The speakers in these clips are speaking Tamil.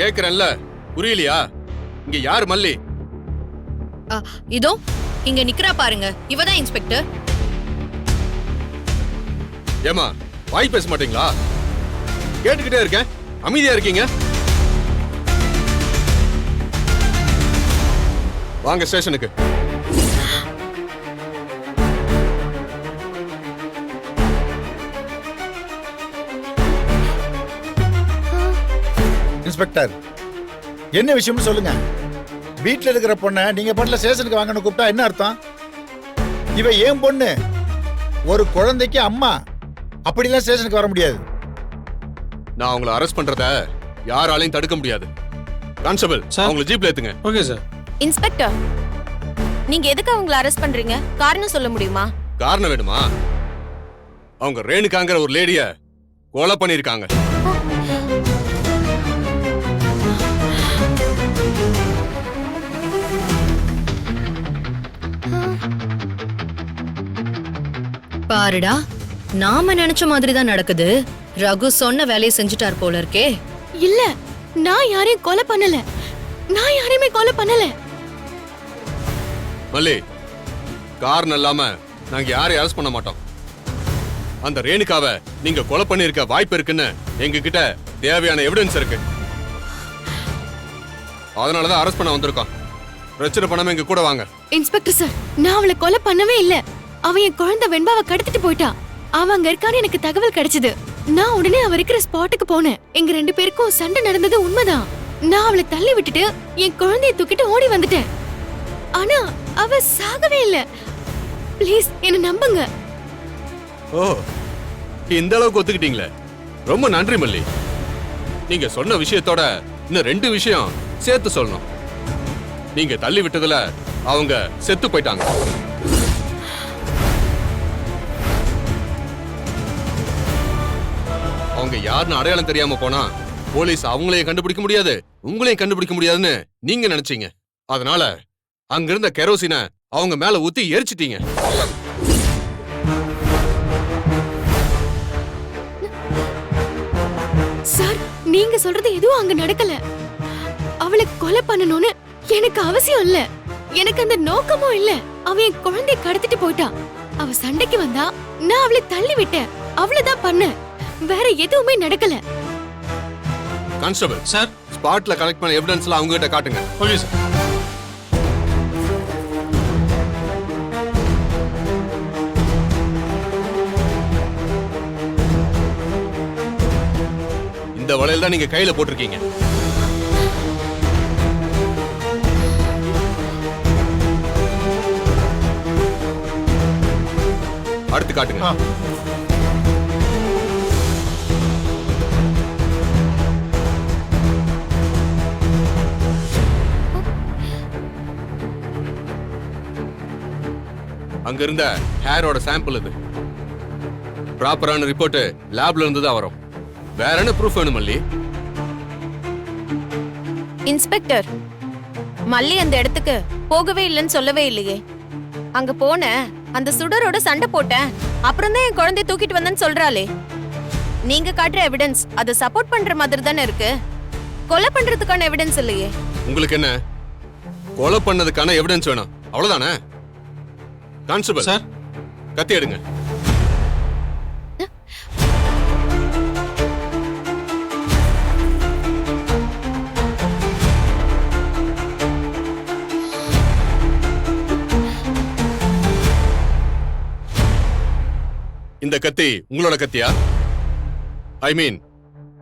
கேக்குறேன்ல, புரியலையா? இங்க யார் மல்லி? இதோ இங்க நிக்கிறா பாருங்க, இவதான் இன்ஸ்பெக்டர். ஏமா வாய் பேச மாட்டீங்களா? கேட்டுக்கிட்டே இருக்கேன், அமைதியா இருக்கீங்க. வாங்க ஸ்டேஷனுக்கு. இன்ஸ்பெக்டர், என்ன விஷயம்னு சொல்லுங்க. வீட்டில் இருக்கிற பொண்ணை நீங்க பொண்ணுல ஸ்டேஷனுக்கு வாங்கன்னு கூப்பிட்டா என்ன அர்த்தம்? இவ ஏன் பொண்ணு, ஒரு குழந்தைக்கு அம்மா, அப்படிலாம் ஸ்டேஷனுக்கு வர முடியாது. நான் உங்களை அரெஸ்ட் பண்றத யாராலையும் தடுக்க முடியாது. கான்ஸ்டபிள், அவங்களை ஜீப்ல ஏத்துங்க. Okay sir. இன்ஸ்பெக்டர், நீங்க எதுக்கு அவங்களை அரெஸ்ட் பண்றீங்க? காரணம் சொல்ல முடியுமா? காரணம் வேணுமா? அவங்க ரேணுகாங்கிற ஒரு லேடிய கொலை பண்ணிருக்காங்க. பாருடா, நாம நினைச்ச மாதிரி தான் நடக்குது. ரகு சொன்ன வேலையை செஞ்சுட்டார் போல இருக்கே. இல்ல, நான் யாரையும் கொலை பண்ணல. நான் யாரையுமே கொலை பண்ணல. மல்லி, காரணம் இல்லாம நாங்க யாரையும் அரெஸ்ட் பண்ண மாட்டோம். அந்த ரேணுகாவை நீங்க கொலை பண்ணிருக்க வாய்ப்பு இருக்குன்னு எங்க கிட்ட தேவையான எவிடன்ஸ் இருக்கு. அதனாலதான் அரெஸ்ட் பண்ண வந்திருக்கோம். பிரச்சனை பண்ணாம எங்க கூட வாங்க. இன்ஸ்பெக்டர் சார், நான் அவளை கொலை பண்ணவே இல்ல. அவ என் குழந்தை வெண்பாவை கடத்திட்டு போயிட்டா. அவ அங்க இருக்கான்னு எனக்கு தகவல் கிடைச்சது. நான் உடனே அவ இருக்கிற ஸ்பாட்டுக்கு போனேன். எங்க 2 பேருக்கும் சண்டை நடந்தது உண்மைதான். நான் அவளை தள்ளி விட்டுட்டு என் குழந்தைய தூக்கிட்டு ஓடி வந்துட்டேன். ஆனா அவ சாகவே இல்ல. ப்ளீஸ் என்ன நம்புங்க. ஓ, இந்த அளவுக்கு ஒத்துக்கிட்டீங்களே, ரொம்ப நன்றி மல்லி. நீங்க சொன்ன விஷயத்தோட இன்னும் 2 விஷயம் சேர்த்து சொல்லணும். நீங்க தள்ளி விட்டதுல அவங்க செத்து போயிட்டாங்க. அவங்க யாருன்னு அடையாளம் தெரியாம போனா போலீஸ் அவங்களையும் கண்டுபிடிக்க முடியாது, உங்களையும் கண்டுபிடிக்க முடியாதுன்னு நீங்க நினைச்சீங்க. அதனால அங்கிருந்த கெரோசினை அவங்க மேல ஊத்தி எரிச்சிட்டீங்க. சார், நீங்க சொல்றது எதுவும் அங்க நடக்கல. அவளை கொலை பண்ணணும்னு எனக்கு அவசியம் இல்ல. எனக்கு அந்த நோக்கமும் இல்ல. அவ என் குழந்தைய கடத்திட்டு போயிட்டா. அவ சண்டைக்கு வந்தா நான் அவளை தள்ளி விட்டேன். அவ்வளவுதான் பண்ண, வேற எதுவுமே நடக்கல. கான்ஸ்டபிள் சார், ஸ்பாட்ல கலெக்ட் பண்ண எவிடன்ஸ்லாம் அவங்க கிட்ட காட்டுங்க. Okay sir. இந்த வளையல் தான் நீங்க கையில போட்டிருக்கீங்க. அடுத்து காட்டுங்க. அங்க இருந்த ஹேரோட சாம்பிள் இது. ப்ராப்பரான ரிப்போர்ட் லேப்ல இருந்து தான் வரும். வேற என்ன ப்ரூஃப் வேணும் மல்லி? இன்ஸ்பெக்டர், மல்லி அந்த இடத்துக்கு போகவே இல்லைன்னு சொல்லவே இல்லையே. அங்க போன அந்த சுடரோட சண்டை போட்டேன், அப்புறம் தான் என் குழந்தைய தூக்கிட்டு வந்தேன்னு சொல்றாளே. நீங்க காட்டுற எவிடன்ஸ் அதை சப்போர்ட் பண்ற மாதிரி தானே இருக்கு. கொலை பண்றதுக்கான எவிடன்ஸ் இல்லையே. உங்களுக்கு என்ன, கொலை பண்ணதுக்கான எவிடன்ஸ் வேணும் அவ்வளவுதானே? கான்ஸ்டபிள் சார், கத்தி எடுங்க. இந்த கத்தி உங்களோட கத்தியா? ஐ மீன்,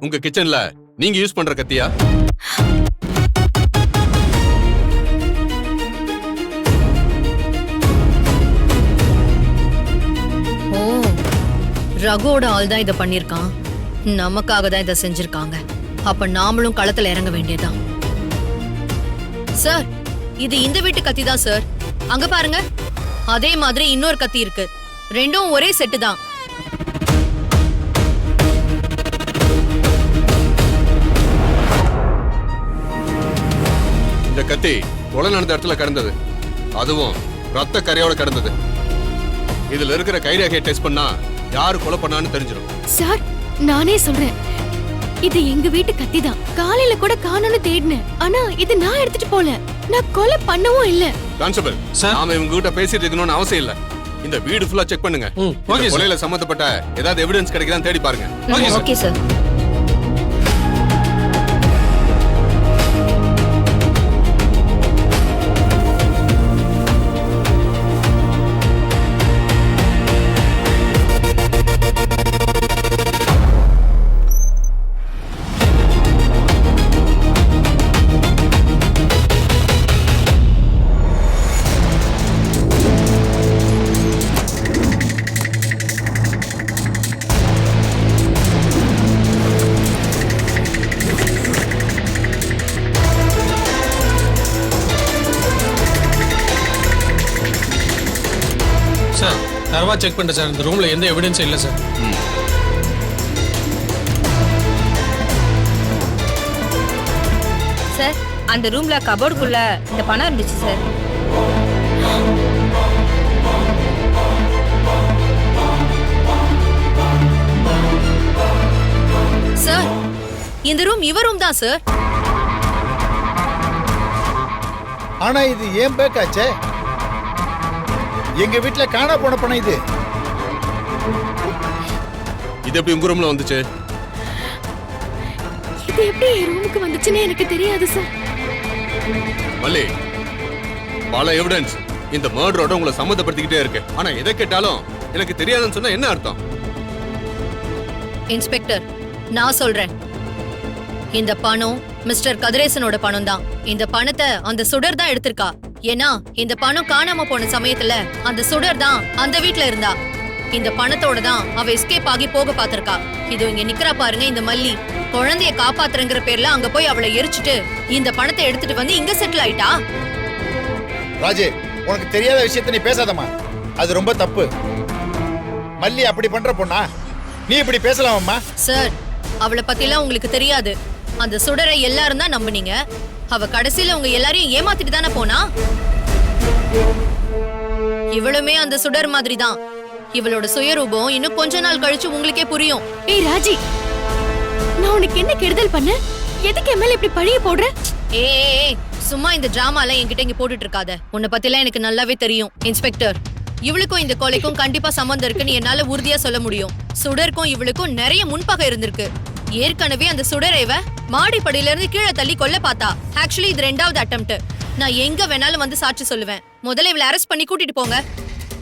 உங்க கிச்சன்ல நீங்க யூஸ் பண்ற கத்தியா? ஓ, ரகுவோட ஆள் தான் இதை பண்ணிருக்கான். நமக்காக தான் இதை செஞ்சிருக்காங்க. அப்ப நாமளும் களத்துல இறங்க வேண்டியதுதான். சார், இது இந்த வீட்டு கத்தி தான் சார். அங்க பாருங்க, அதே மாதிரி இன்னொரு கத்தி இருக்கு. ரெண்டும் ஒரே செட்டு தான். இந்த கத்தி கொலை நடந்த இடத்துல கிடந்தது, அதுவும் ரத்த கரையோட கிடந்தது. இதுல இருக்கிற கைரேகையை டெஸ்ட் பண்ணா யாரு கொலை பண்ணான்னு தெரிஞ்சிடும். சார், நானே சொல்றேன், இது எங்க வீட்டு கத்தி தான். காலையில கூட காணோம்னு தேடினேன். ஆனா இது நான் எடுத்துட்டு போல. நான் கொலை பண்ணவும் இல்ல. Constable sir. நாம இவங்க கிட்ட பேசிட்டு இருக்கணும்னு அவசியம் இல்ல. இந்த வீடு ஃபுல்லா செக் பண்ணுங்க. ஓகே இந்த சார். கொலையில சம்பந்தப்பட்ட ஏதாவது எவிடன்ஸ் கிடைக்குதான்னு தேடி பாருங்க. Okay sir. Okay sir. Sir தரவா செக் பண்ணிட்டேன் சார். இந்த ரூம்ல எந்த எவிடன்ஸும் இல்லை சார். சார் அந்த ரூம்ல கபோர்டுக்குள்ள இந்த பணம் இருந்துச்சு சார். சார் இந்த ரூம் இவ ரூம் தான் சார். ஆனா இது ஏன் பேக்காச்சே? எங்க வீட்டுல காணா போன பணம் இது. இது எப்படி உங்க ரூம்ல வந்துச்சு? இது எப்படி என் ரூமுக்கு வந்துச்சுன்னு எனக்கு தெரியாது சார். மல்லி, பல எவிடன்ஸ் இந்த மர்டரோட உங்களை சம்மந்தப்படுத்திக்கிட்டே இருக்கு. ஆனா எதை கேட்டாலும் எனக்கு தெரியாதுன்னு சொன்னா என்ன அர்த்தம்? இன்ஸ்பெக்டர் நான் சொல்றேன், இந்த பணம் மிஸ்டர் கதிரேசனோட பணம் தான். இந்த பணத்தை அந்த சுடர் தான் எடுத்திருக்கா. ஏன்னா இந்த பணம் காணாம போன சமயத்துல அந்த சுடர் தான் அந்த வீட்ல இருந்தா. இந்த பணத்தோட தான் அவ எஸ்கேப் ஆகி போக பாத்திருக்கா. இது இங்க நிக்கிறா பாருங்க இந்த மல்லி. குழந்தைய காப்பாத்துறங்கிற பேர்ல அங்க போய் அவளை எரிச்சிட்டு இந்த பணத்தை எடுத்துட்டு வந்து இங்க செட்டில் ஆயிட்டா. ராஜே, உனக்கு தெரியாத விஷயத்த நீ பேசாதம்மா. அது ரொம்ப தப்பு. மல்லி அப்படி பண்ற பொண்ணா? நீ இப்படி பேசலாமா? சார் அவளை பத்திலாம் உங்களுக்கு தெரியாது. அந்த சுடரை எல்லாரும் தான் நம்புனீங்க. அவ கடைசியில உங்க எல்லாரையும் ஏமாத்திட்டு தானே போனா. இவளுமே அந்த சுடர் மாதிரி தான். இவளோட சுயரூபம் இன்னும் கொஞ்ச நாள் கழிச்சு உங்களுக்கே புரியும். ஏய் ராஜி, நான் உனக்கு என்ன கெடுதல் பண்ண? எதுக்கு என் மேல இப்படி பழிய போடுற? ஏய் சும்மா இந்த டிராமால என்கிட்ட இங்க போட்டுட்டு இருக்காத. உன்னை பத்திலாம் எனக்கு நல்லாவே தெரியும் இன்ஸ்பெக்டர். இவளுக்கும் இந்த கொலைக்கும் கண்டிப்பா சம்பந்தம் இருக்குன்னு என்னால உறுதியா சொல்ல முடியும். சுடருக்கும் இவளுக்கும் நிறைய முன்பகை இருந்திருக்கு. ஏற்கனவே அந்த சுடரைவ மாடிப்படியில இருந்து கீழே தள்ளி கொல்ல பார்த்தா. ஆக்சுவலி இது 2வது அட்டெம்ப்ட். நான் எங்க வேணாலும் வந்து சாட்சி சொல்லுவேன். முதல்ல இவளை அரெஸ்ட் பண்ணி கூட்டிட்டு போங்க.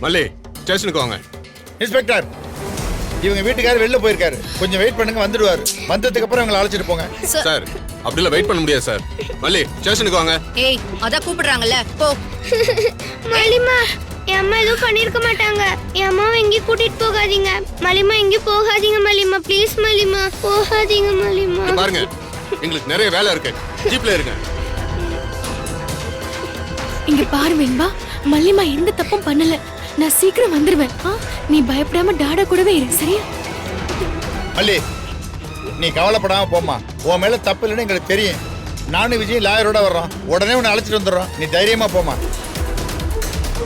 மல்லி, ஸ்டேஷனுக்கு வாங்க. இன்ஸ்பெக்டர், இவங்க வீட்டுக்காரர் வெளில போயிருக்காரு. கொஞ்சம் வெயிட் பண்ணுங்க, வந்துடுவாரு. வந்ததுக்கு அப்புறம் அவங்களை அழைச்சிட்டு போங்க. சார் அப்படிலாம் வெயிட் பண்ண முடியாது சார். மல்லி, ஸ்டேஷனுக்கு வாங்க. ஏய் அதான் கூப்பிடுறாங்கல்ல, போ. மலிமா, என் அம்மா எதுவும் பண்ணிருக்க மாட்டாங்க. என் அம்மாவை எங்கேயும் கூட்டிட்டு போகாதீங்க. மலிமா எங்கேயும் போகாதீங்க மலிமா, ப்ளீஸ் மலிமா, போகாதீங்க மலிமா. இங்க பாருங்க, எங்களுக்கு நிறைய வேலை இருக்கு. ஜீப்ல இருங்க. இங்க பாரு வெண்பா, மல்லிமா எந்த தப்பும் பண்ணல. நான் சீக்கிரம் வந்துருவேன். நீ பயப்படாம டாடா கூடவே இரு, சரியா? மல்லி, நீ கவலைப்படாம போம்மா. உன் மேல தப்பு இல்லைன்னு எங்களுக்கு தெரியும். நானும் விஜய் லாயரோட வர்றோம். உடனே உன்னை அழைச்சிட்டு வந்துடுறோம். நீ தைரியமா போமா.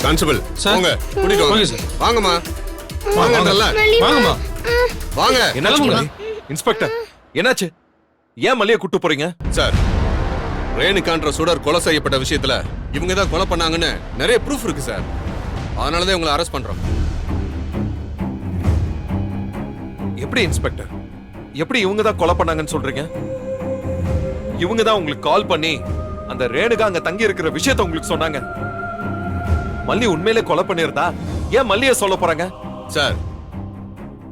Constable sir. வாங்க, கூட்டிட்டு வாங்க. வாங்க சார். வாங்கம்மா, வாங்க. நல்லா வாங்கம்மா. வாங்க. என்னாச்சு இன்ஸ்பெக்டர்? என்னாச்சு? ஏன் மல்லியை கூட்டு போறீங்க? சார், ரேணுகான்ற சுடர் கொலை செய்யப்பட்ட விஷயத்துல இவங்க தான் கொலை பண்ணாங்கன்னு நிறைய ப்ரூஃப் இருக்கு சார். அதனாலதான் இவங்களை அரெஸ்ட் பண்றோம். எப்படி இன்ஸ்பெக்டர்? எப்படி இவங்க தான் கொலை பண்ணாங்கன்னு சொல்றீங்க? இவங்க தான் உங்களுக்கு கால் பண்ணி அந்த ரேணுகா அங்க தங்கி இருக்கிற விஷயத்தை உங்களுக்கு சொன்னாங்க. மல்லி உண்மையிலே கொலை பண்ணிருந்தா ஏன் மல்லியை சொல்ல போறாங்க? சார்,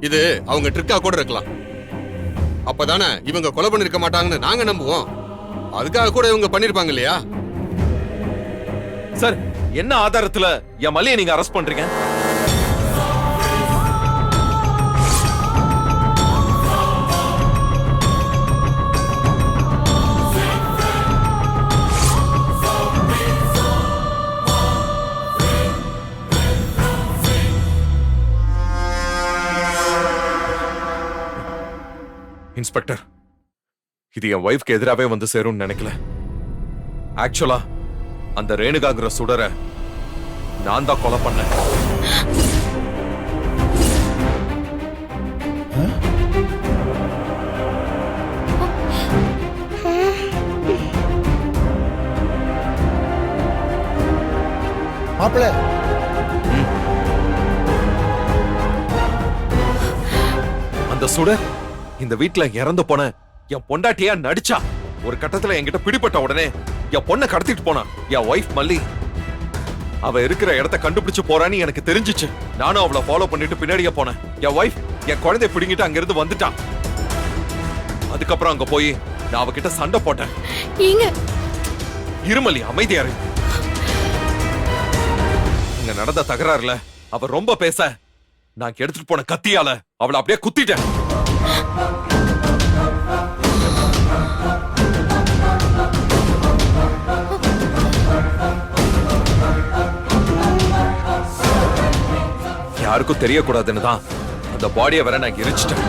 இது அவங்க ட்ரிக்கா கூட இருக்கலாம். அப்பதானே இவங்க கொலை பண்ணிருக்க மாட்டாங்கன்னு நாங்க நம்புவோம். அதுக்காக கூட இவங்க பண்ணிருப்பாங்க இல்லையா? சார், என்ன ஆதாரத்துல என் மல்லியை நீங்க அரெஸ்ட் பண்றீங்க? இன்ஸ்பெக்டர், இது என் வைஃப்க்கு எதிராவே வந்து சேரும்னு நினைக்கல. ஆக்சுவலா அந்த ரேணுகாங்கிற சுடரை நான் தான் கொலை பண்ணேன். மாப்பிள்ள அந்த சுடர் இந்த வீட்ல இறந்து போன என் பொண்டாட்டியா நடிச்சா. ஒரு கட்டத்துல என்கிட்ட பிடிபட்ட உடனே என் பொண்ணை கடத்திட்டு போனா என் ஒய்ஃப் மல்லி. அவ இருக்கிற இடத்த கண்டுபிடிச்சு போறான்னு எனக்கு தெரிஞ்சிச்சு. நானும் அவளை ஃபாலோ பண்ணிட்டு பின்னாடியே போனேன். என் ஒய்ஃப் என் குழந்தைய பிடிங்கிட்டு அங்க இருந்து வந்துட்டான். அதுக்கப்புறம் அங்க போய் நான் அவகிட்ட சண்டை போட்டேன். ஏங்க இருமல்லி, அமைதியாரு. இங்க நடந்த தகராறுல அவ ரொம்ப பேச நான் எடுத்துட்டு போன கத்தியால அவளை அப்படியே குத்திட்டேன். யாருக்கும் தெரியக்கூடாதுன்னு தான் அந்த பாடியை வர நான் எரிச்சிட்டேன்.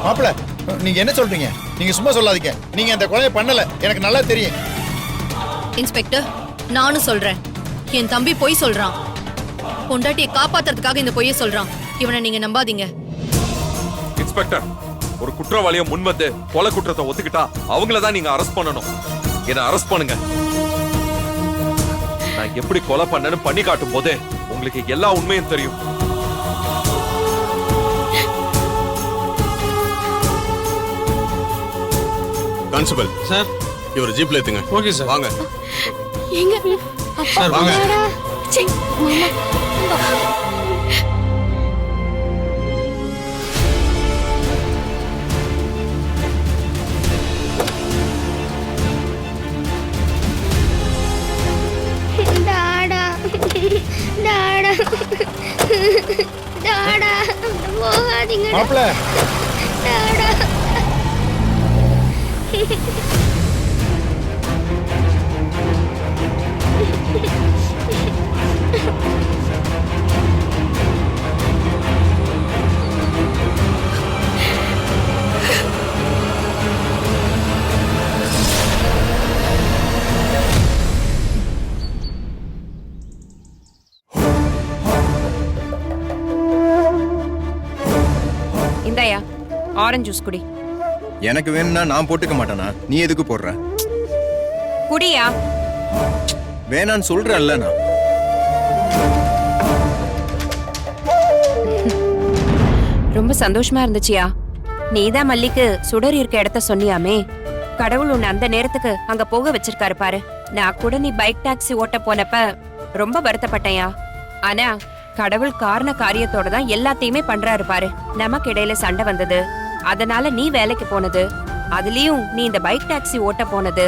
மாப்பிள்ள நீங்க என்ன சொல்றீங்க? நீங்க சும்மா சொல்லாதீங்க. நீங்க அந்த கொலையை பண்ணல, எனக்கு நல்லா தெரியும். இன்ஸ்பெக்டர், நானும் சொல்றேன், என் தம்பி பொய் சொல்றான். பொண்டாட்டியை காப்பாத்துறதுக்காக இந்த பொய்யை சொல்றான். இவனை நீங்க நம்பாதீங்க. இன்ஸ்பெக்டர், ஒரு குற்றவாளியை முன்வந்து கொலை குற்றத்தை ஒத்துக்கிட்டா அவங்கள தான் நீங்க அரெஸ்ட் பண்ணணும். என்ன அரெஸ்ட் பண்ணுங்க. நான் எப்படி கொலை பண்ணேன்னு பண்ணி காட்டும் போது உங்களுக்கு எல்லா உண்மையும் தெரியும். Constable sir. இவர் ஜீப்ல ஏத்துங்க. Okay sir. வாங்க ஏங்க சார் வாங்க. சீ, மாமா. டாடா டாடா டாடா போகாதீங்க மாப்பிள்ள டாடா. இந்தாயா ஆரஞ்சு ஜூஸ் குடி. எனக்கு வேணும்னா நான் போட்டுக்க மாட்டேனா? நீ எதுக்கு போடுற? குடியா. வேணான்னு சொல்றேன்ல நான். ரொம்ப சந்தோஷமா இருந்துச்சியா. நீதான் மல்லிக்கு சுடர் இருக்க இடத்த சொன்னியாமே. கடவுள் உன்னை அந்த நேரத்துக்கு அங்க போக வச்சிருக்காரு பாரு. நான் கூட நீ பைக் டாக்ஸி ஓட்ட போனப்ப ரொம்ப வருத்தப்பட்டேயா. ஆனா கடவுள் காரண காரியத்தோட தான் எல்லாத்தையுமே பண்றாரு பாரு. நமக்கு இடையில சண்டை வந்தது, அதனால நீ வேலைக்கு போனது, அதுலயும் நீ இந்த பைக் டாக்ஸி ஓட்ட போனது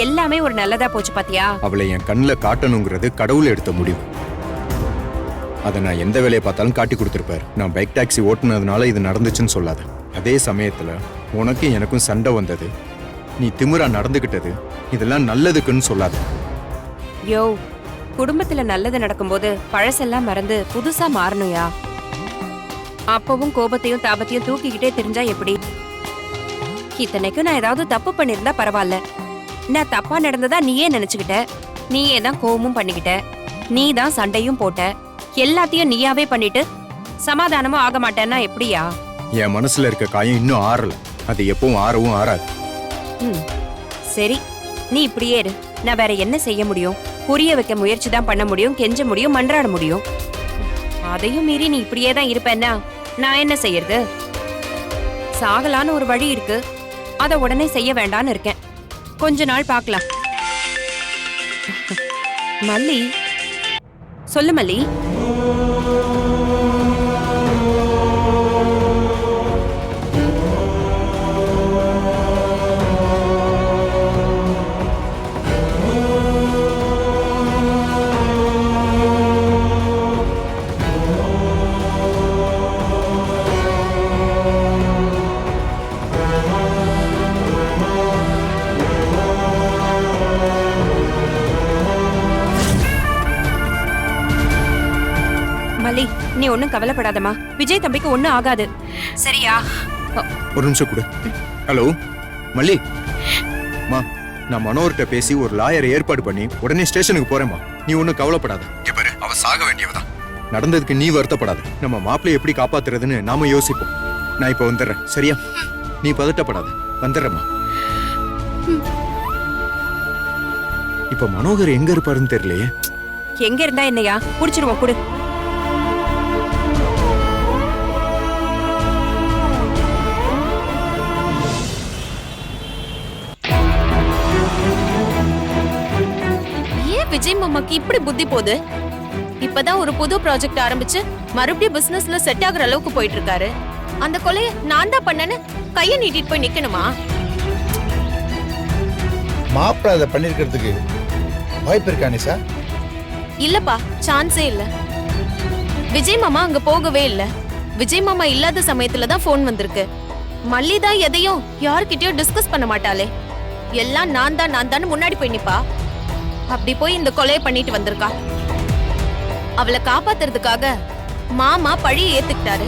எல்லாமே ஒரு நல்லதா போச்சு பாத்தியா. அவளை என் கண்ணில் காட்டணுங்கிறது கடவுள் எடுத்த முடிவு. அதை நான் எந்த வேலையை பார்த்தாலும் காட்டி கொடுத்துருப்பாரு. நான் பைக் டாக்ஸி ஓட்டுனதுனால இது நடந்துச்சுன்னு சொல்லாத. அதே சமயத்துல உனக்கும் எனக்கும் சண்டை வந்தது, நீ திமிரா நடந்துகிட்டது, இதெல்லாம் நல்லதுக்குன்னு சொல்லாத. யோ, குடும்பத்துல நல்லது நடக்கும்போது பழசெல்லாம் மறந்து புதுசா மாறணும்யா. அப்பவும் கோபத்தையும் தாபத்தையும் தூக்கிக்கிட்டே தெரிஞ்சா எப்படி? இத்தனைக்கும் நான் ஏதாவது தப்பு பண்ணிருந்தா பரவாயில்ல. நான் தப்பா நடந்ததா நீயே நினைச்சுக்கிட்ட, நீயே தான் கோபமும் பண்ணிக்கிட்ட, நீ தான் சண்டையும் போட்ட, எல்லாத்தையும் நீயாவே பண்ணிட்டு சமாதானமும் ஆக மாட்டேன்னா எப்படியா? என் மனசுல இருக்க காயம் இன்னும் ஆறல, அது எப்பவும் ஆறவும் ஆறாது. சரி, நீ இப்படியே இரு. நான் வேற என்ன செய்ய முடியும்? புரிய வைக்க முயற்சி தான் பண்ண முடியும், கெஞ்ச முடியும், மன்றாட முடியும். அதையும் மீறி நீ இப்படியே தான் இருப்பேன்னா நான் என்ன செய்யறது? சாகலான்னு ஒரு வழி இருக்கு, அத உடனே செய்ய வேண்டான்னு இருக்கேன். கொஞ்ச நாள் பார்க்கலாம். மல்லி, சொல்லு மல்லி. மல்லி, நீ ஒண்ணும் கவலைப்படாதமா. விஜய் தம்பிக்கு ஒண்ணும் ஆகாது, சரியா? ஒரு நிமிஷம் கொடு. ஹலோ மல்லி, மா, நான் மனோர்கிட்ட பேசி ஒரு லாயரை ஏற்பாடு பண்ணி உடனே ஸ்டேஷனுக்கு போறேம்மா. நீ ஒன்னும் கவலைப்படாத. பாரு, அவ சாக வேண்டியவதான். நடந்ததுக்கு நீ வருத்தப்படாத. நம்ம மாப்பிள்ளை எப்படி காப்பாத்துறதுன்னு நாம யோசிப்போம். நான் இப்ப வந்துடுறேன், சரியா? நீ பதட்டப்படாத, வந்துடுறேம்மா. இப்ப மனோகர் எங்க இருப்பாருன்னு தெரியலையே. எங்க இருந்தா என்னையா, புடிச்சிருவோம் குடு. ஏன் விஜய் மாமாக்கு இப்படி புத்தி போகுது? இப்பதான் ஒரு புது ப்ராஜெக்ட் ஆரம்பிச்சு மறுபடியும் பிசினஸ்ல செட் ஆகுற அளவுக்கு போயிட்டு இருக்காரு. அந்த கொலையை நான் தான் பண்ணேன்னு கைய நீட்டிட்டு போய் நிக்கணுமா? மாப்பிள்ள அதை பண்ணிருக்கிறதுக்கு வாய்ப்பு இருக்கானே சார்? இல்லப்பா, சான்ஸே இல்ல. விஜய் மாமா அங்க போகவே இல்ல. விஜய் மாமா இல்லாத சமயத்துல தான் போன் வந்திருக்கு. மல்லி தான் எதையும் யார்கிட்டயும் டிஸ்கஸ் பண்ண மாட்டாளே. எல்லாம் நான் தான் முன்னாடி போய் நிப்பா. அப்படி போய் இந்த கொலையை பண்ணிட்டு வந்திருக்கா. அவளை காப்பாத்துறதுக்காக மாமா பழியை ஏத்துக்கிட்டாரு.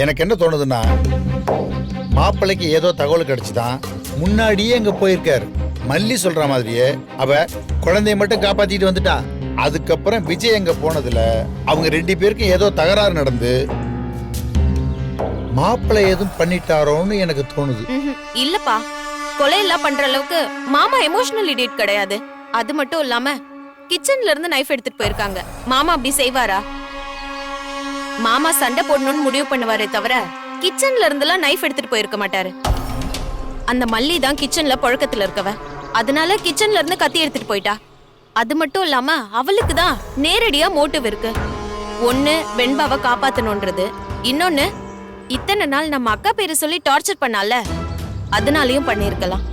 எனக்கு என்ன தோணுதுன்னா, மாப்பிள்ளைக்கு ஏதோ தகவல் கிடைச்சுதான் முன்னாடியே அங்க போயிருக்காரு. மல்லி சொல்ற மாதிரியே அவ குழந்தைய மட்டும் காப்பாத்திட்டு வந்துட்டா. அதுக்கப்புறம் விஜய் அங்க போனதுல அவங்க 2 பேருக்கும் ஏதோ தகராறு நடந்து மாப்பிள்ளை எதுவும் பண்ணிட்டாரோன்னு எனக்கு தோணுது. இல்லப்பா, கொலையெல்லாம் பண்ற அளவுக்கு மாமா எமோஷனல் இடியட் கிடையாது. அது மட்டும் இல்லாம கிச்சன்ல இருந்து நைஃப் எடுத்துட்டு போயிருக்காங்க. மாமா அப்படி செய்வாரா? மாமா சண்டை போடணும்னு முடிவு பண்ணுவாரே தவிர கிச்சன்ல இருந்தெல்லாம் நைஃப் எடுத்துட்டு போயிருக்க மாட்டாரு. அந்த மல்லி தான் கிச்சன்ல புழக்கத்துல இருக்கவ. அதனால கிச்சன்ல இருந்து கத்தி எடுத்துட்டு போயிட்டா. அது மட்டும் இல்லாம அவளுக்கு தான் நேரடியா மோட்டிவ் இருக்கு. ஒண்ணு வெண்பாவை காப்பாத்தணும்ன்றது, இன்னொன்னு இத்தனை நாள் நம்ம அக்கா பேரை சொல்லி டார்ச்சர் பண்ணால, அதனாலயும் பண்ணிருக்கலாம்.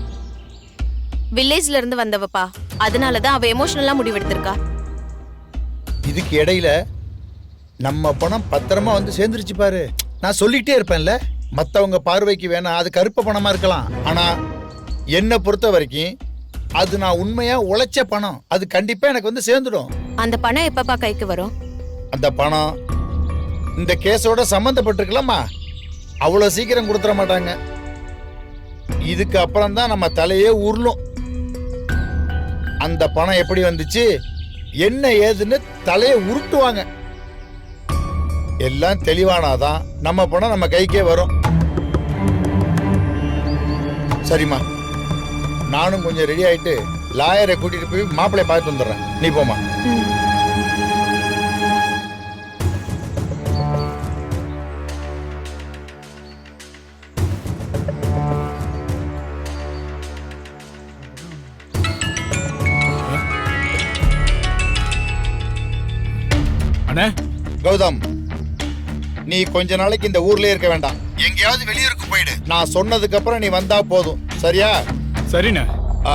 வில்லேஜ்ல இருந்து வந்தவப்பா, அதனாலதான் அவ எமோஷனலா முடிவெடுத்திருக்கா. இதுக்கு இடையில நம்ம பணம் பத்திரமா வந்து சேர்ந்துருச்சு பாரு. நான் சொல்லிட்டே இருப்பேன்ல, மத்தவங்க பார்வைக்கு வேணா அது கருப்பு பணமா இருக்கலாம். ஆனா என்னை பொறுத்த வரைக்கும் அது நான் உண்மையா உழைச்ச பணம். அது கண்டிப்பா எனக்கு வந்து சேர்ந்துடும். அந்த பணம் எப்பப்பா கைக்கு வரும்? அந்த பணம் இந்த கேஸோட சம்பந்தப்பட்டிருக்கலாமா, அவ்வளவு சீக்கிரம் கொடுத்துட மாட்டாங்க. இதுக்கு அப்புறம் தான் நம்ம தலையே உருளும். அந்த பணம் எப்படி வந்துச்சு, என்ன ஏதுன்னு தலையை உருட்டுவாங்க. எல்லாம் தெளிவானாதான் நம்ம பணம் நம்ம கைக்கே வரும். சரிம்மா, நானும் கொஞ்சம் ரெடி ஆயிட்டு லாயரை கூட்டிட்டு போய் மாப்பிள்ளைய பார்த்துட்டு வந்துடுறேன். நீ போமா. அண்ணே, கௌதம், நீ கொஞ்ச நாளைக்கு இந்த ஊர்லயே இருக்க வேண்டாம். எங்கேயாவது வெளியூருக்கு போயிடு. நான் சொன்னதுக்கு அப்புறம் நீ வந்தா போதும். சரியா? சரிண்ணே. ஆ.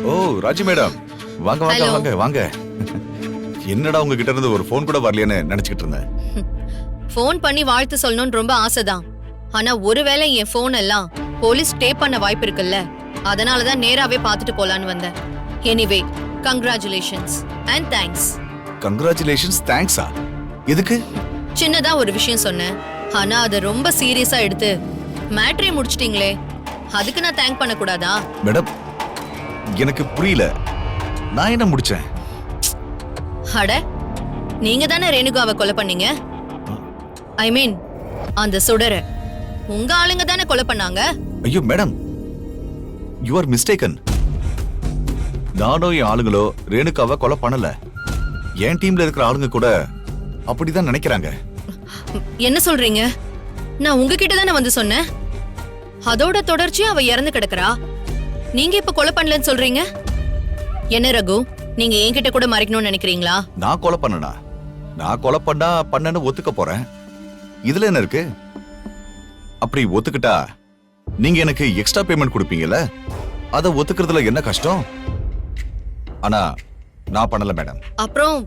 ஓ, ராஜி மேடம், வாங்க வாங்க Hello. வாங்க வாங்க. என்னடா உங்ககிட்ட இருந்து ஒரு ஃபோன் கூட வரலையேன்னு நினைச்சுக்கிட்டு இருந்தேன். ஃபோன் பண்ணி வாழ்த்து சொல்லணும்னு ரொம்ப ஆசைதான். ஆனா ஒருவேளை என் ஃபோன் எல்லாம் போலீஸ் டேப் பண்ண வாய்ப்பு இருக்குல்ல, அதனாலதான் நேராவே பார்த்துட்டு போலான்னு வந்தேன். Anyway, congratulations and thanks. Congratulations, தேங்க்ஸா? எதுக்கு? சின்னதா ஒரு விஷயம் சொன்னேன், ஆனா அதை ரொம்ப சீரியஸா எடுத்து மேட்ரே முடிச்சிட்டீங்களே, அதுக்கு நான் தேங்க் பண்ண கூடாதா? மேடம், எனக்கு புரியல. நான் என்ன முடிச்சேன்? அட, நீங்க தானே ரேணுகாவை கொலை பண்ணீங்க. ஐ மீன், அந்த சுடர உங்க ஆளுங்க தானே கொலை பண்ணாங்க. ஐயோ மேடம், யூ ஆர் மிஸ்டேக்கன். நானோ என் ஆளுங்களோ ரேணுகாவை கொலை பண்ணல. என் டீம்ல இருக்கிற ஆளுங்க கூட அப்படிதான் நினைக்கிறாங்க. என்ன சொல்றீங்க? நான் உங்ககிட்ட தானே வந்து சொன்னேன். அதோட தொடர்ச்சியா அவ இறந்து கிடக்குறா. நீங்க இப்ப கொலை பண்ணலன்னு சொல்றீங்க. என்ன ரகு, நீங்க என்கிட்ட கூட மறைக்கணும்னு நினைக்கிறீங்களா? நான் கொலை பண்ணனா? நான் கொலை பண்ணேன்னு ஒத்துக்க போறேன். இதுல என்ன இருக்கு? அப்படி ஒத்துக்கிட்டா நீங்க எனக்கு எக்ஸ்ட்ரா பேமெண்ட் கொடுப்பீங்கல்ல, அத ஒத்துக்கிறதுல என்ன கஷ்டம்? ஆனா நான் பண்ணல மேடம். அப்புறம்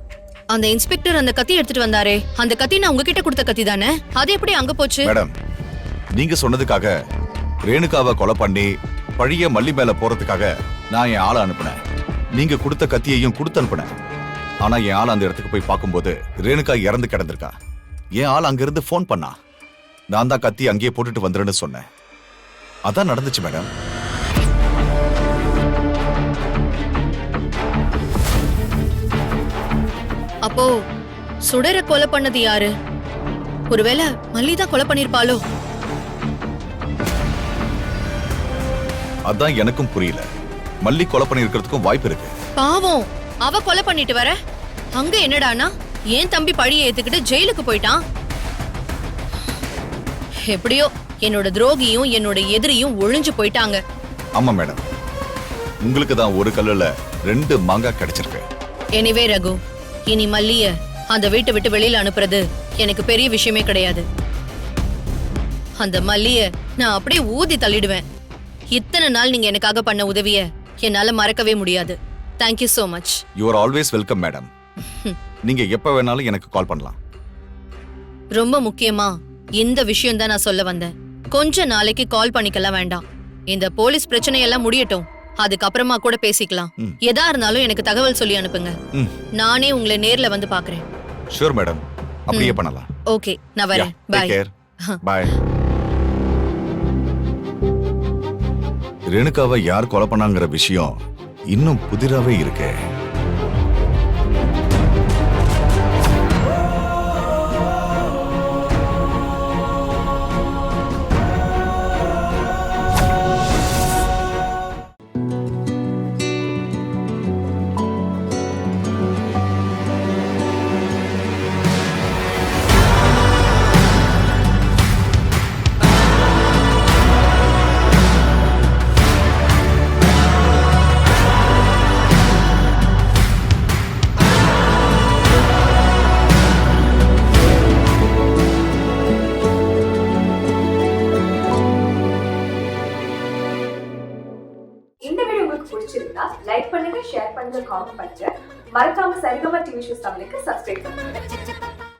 அந்த இன்ஸ்பெக்டர் அந்த கத்தி எடுத்துட்டு வந்தாரே, அந்த கத்தி நான் உங்ககிட்ட கொடுத்த கத்தி தானே, அது எப்படி அங்க போச்சு? மேடம், நீங்க சொன்னதுக்காக ரேணுகாவை கொலை பண்ணி பழிய மல்லி மேல போறதுக்காக நான் என் ஆளை அனுப்புனேன். நீங்க கொடுத்த கத்தியையும் கொடுத்து அனுப்புனேன். ஆனா என் ஆள் அந்த இடத்துக்கு போய் பார்க்கும்போது ரேணுகா இறந்து கிடந்திருக்கா. என் ஆள் அங்கிருந்து ஃபோன் பண்ணா. நான் தான் கத்தி அங்கேயே போட்டுட்டு வந்துருன்னு சொன்னேன். அதான் நடந்துச்சு மேடம். அப்போ சுடரை கொலை பண்ணது யாரு? ஒருவேளை மல்லி தான் கொலை பண்ணிருப்பாளோ? அதான் எனக்கும் புரியல. மல்லி கொலை பண்ணி இருக்கிறதுக்கும் வாய்ப்பு இருக்கு. பாவம், அவ கொலை பண்ணிட்டு வர அங்க என்னடானா ஏன் தம்பி பழியை ஏத்துக்கிட்டு ஜெயிலுக்கு போயிட்டான். எப்படியோ என்னோட துரோகியும் என்னோட எதிரியும் ஒழிஞ்சு போயிட்டாங்க. ஆமா மேடம், உங்களுக்கு தான் ஒரு கல்லுல 2 மாங்காய் கிடைச்சிருக்கு. எனிவே ரகு, இனி மல்லிய அந்த வீட்டை விட்டு வெளியில அனுப்புறது எனக்கு பெரிய விஷயமே கிடையாது. அந்த மல்லிய நான் அப்படியே ஊதி தள்ளிடுவேன். இத்தனை நாள் நீங்க எனக்காக பண்ண உதவிய என்னால மறக்கவே முடியாது. Thank you so much. You are always welcome madam. நீங்க எப்ப வேணாலும் எனக்கு கால் பண்ணலாம். ரொம்ப முக்கியமா இந்த விஷயம் தான் நான் சொல்ல வந்தேன். கொஞ்ச நாளைக்கு கால் பண்ணிக்கலாம் வேண்டாம். இந்த போலீஸ் பிரச்சனையெல்லாம் முடியட்டும், அதுக்கப்புறமா கூட பேசிக்கலாம். எதா இருந்தாலும் எனக்கு தகவல் சொல்லி அனுப்புங்க. நானே உங்களை நேர்ல வந்து பாக்குறேன். ஷூர் மேடம், அப்படியே பண்ணலாம். ஓகே, நான் வரேன். பை. பாய். ரேணுகாவை யார் கொலை பண்ணாங்கிற விஷயம் இன்னும் புதிராவே இருக்கு. இந்த வீடியோ உங்களுக்கு பிடிச்சிருந்தா லைக் பண்ணுங்க, ஷேர் பண்ணுங்க, காமெண்ட் பண்ணுங்க. மறக்காம சரிகமா டிவி ஷோஸ் தமிழுக்கு சப்ஸ்கிரைப் பண்ணுங்க.